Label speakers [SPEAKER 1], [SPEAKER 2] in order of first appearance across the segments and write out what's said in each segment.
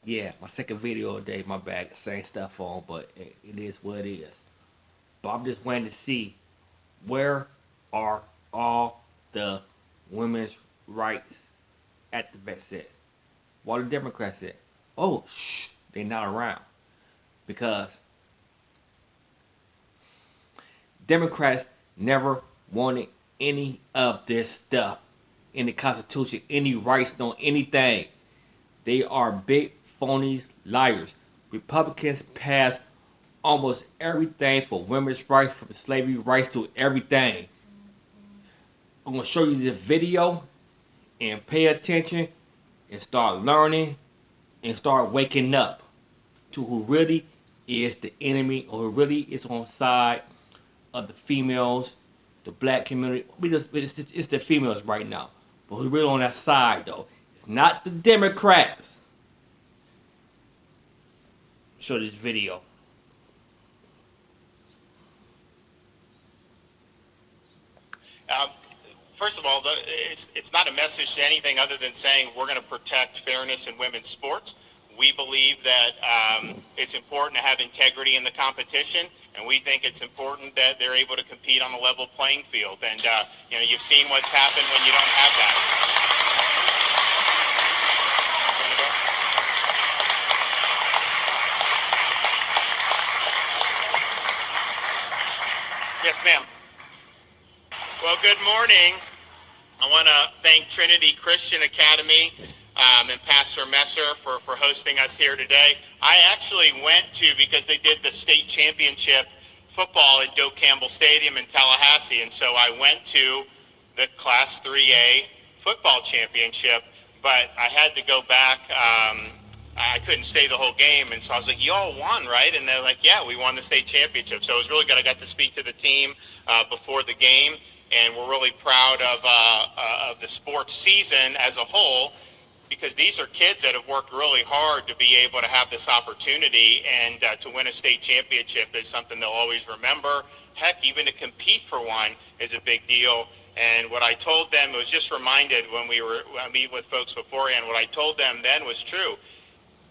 [SPEAKER 1] Yeah, my second video of the day, my bad. Same stuff on, but it is what it is. But I'm just waiting to see where are all the women's rights activists at? What are the Democrats at? Oh, they're not around because Democrats never wanted any of this stuff in the Constitution, any rights, no anything. They are big phonies, liars. Republicans passed almost everything for women's rights, from slavery rights to everything. I'm gonna show you this video and pay attention and start learning and start waking up to who really is the enemy or who really is on the side of the females, the black community. It's the females right now, but who's really on that side though? It's not the Democrats. Show this video.
[SPEAKER 2] Um, First of all, it's not a message to anything other than saying we're going to protect fairness in women's sports. We believe that it's important to have integrity in the competition, and we think it's important that they're able to compete on a level playing field. And you've seen what's happened when you don't have that. Yes, ma'am. Well, good morning. I want to thank Trinity Christian Academy and Pastor Messer for hosting us here today. I actually went to, because they did the state championship football at Doak Campbell Stadium in Tallahassee, and so I went to the Class 3A football championship, but I had to go back. I couldn't stay the whole game, and so I was like, "You all won, right?" And they're like, "Yeah, we won the state championship." So it was really good. I got to speak to the team before the game, and we're really proud of the sports season as a whole, because these are kids that have worked really hard to be able to have this opportunity, and to win a state championship is something they'll always remember. Heck, even to compete for one is a big deal. And what I told them, was just reminded when we were meeting with folks beforehand, what I told them then was true.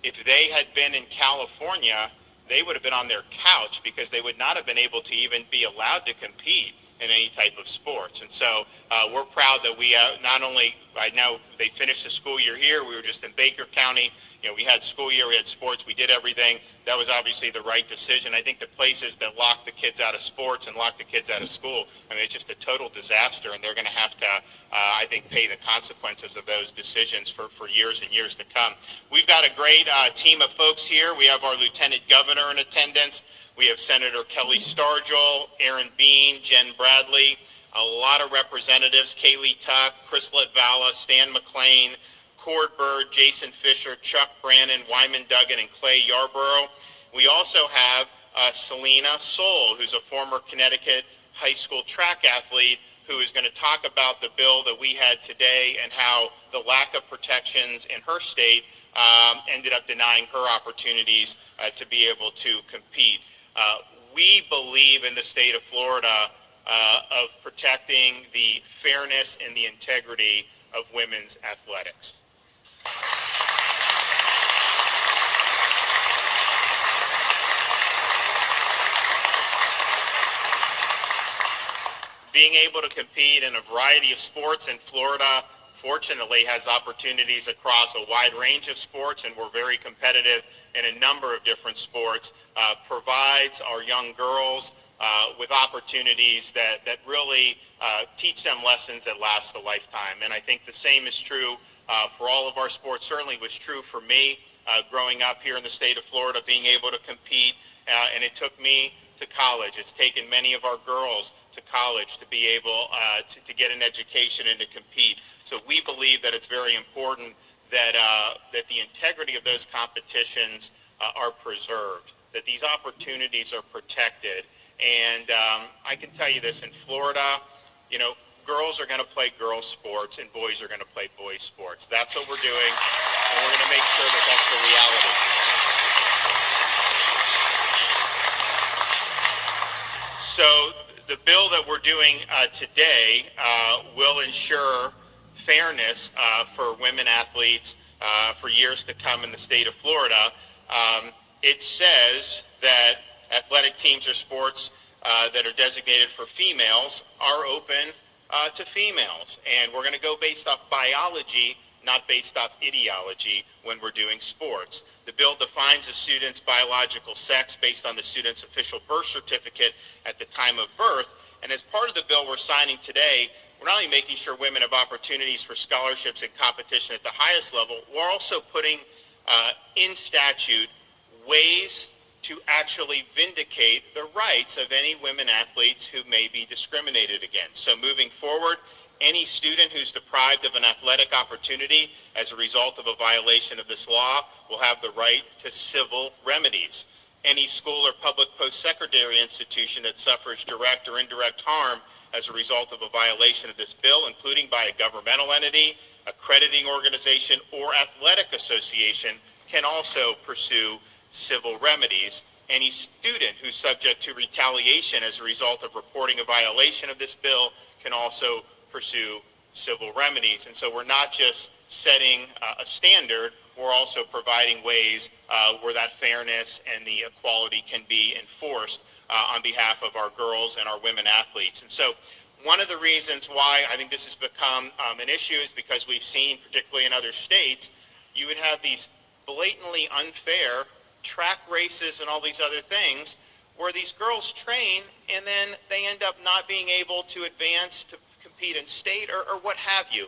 [SPEAKER 2] If they had been in California, they would have been on their couch, because they would not have been able to even be allowed to compete in any type of sports. And so we're proud that we not only, I know they finished the school year here, we were just in Baker County, we had school year, we had sports, we did everything. That was obviously the right decision. I think the places that lock the kids out of sports and lock the kids out of school, I mean, it's just a total disaster, and they're going to have to, I think, pay the consequences of those decisions for years and years to come. We've got a great team of folks here. We have our Lieutenant Governor in attendance. We have Senator Kelly Stargel, Aaron Bean, Jen Bradley, a lot of representatives, Kaylee Tuck, Chris Latvala, Stan McLean, Cord Bird, Jason Fisher, Chuck Brannon, Wyman Duggan, and Clay Yarborough. We also have Selena Soul, who's a former Connecticut high school track athlete, who is going to talk about the bill that we had today and how the lack of protections in her state ended up denying her opportunities to be able to compete. We believe in the state of Florida of protecting the fairness and the integrity of women's athletics. Being able to compete in a variety of sports in Florida, fortunately, has opportunities across a wide range of sports, and we're very competitive in a number of different sports, provides our young girls with opportunities that really teach them lessons that last a lifetime. And I think the same is true for all of our sports. Certainly was true for me growing up here in the state of Florida, being able to compete, and it took me to college. It's taken many of our girls to college to be able to get an education and to compete. So we believe that it's very important that that the integrity of those competitions are preserved, that these opportunities are protected. And I can tell you this, in Florida, girls are going to play girls sports and boys are going to play boys sports. That's what we're doing, and we're going to make sure that that's the reality. So the bill that we're doing today will ensure fairness for women athletes for years to come in the state of Florida. It says that athletic teams or sports that are designated for females are open to females. And we're going to go based off biology, not based off ideology when we're doing sports. The bill defines a student's biological sex based on the student's official birth certificate at the time of birth. And as part of the bill we're signing today, we're not only making sure women have opportunities for scholarships and competition at the highest level, we're also putting in statute ways to actually vindicate the rights of any women athletes who may be discriminated against. So moving forward, any student who's deprived of an athletic opportunity as a result of a violation of this law will have the right to civil remedies. Any school or public post-secondary institution that suffers direct or indirect harm as a result of a violation of this bill, including by a governmental entity, accrediting organization, or athletic association, can also pursue civil remedies. Any student who's subject to retaliation as a result of reporting a violation of this bill can also pursue civil remedies. And so we're not just setting a standard, we're also providing ways where that fairness and the equality can be enforced on behalf of our girls and our women athletes. And so one of the reasons why I think this has become an issue is because we've seen, particularly in other states, you would have these blatantly unfair track races and all these other things where these girls train and then they end up not being able to advance to compete in state or what have you.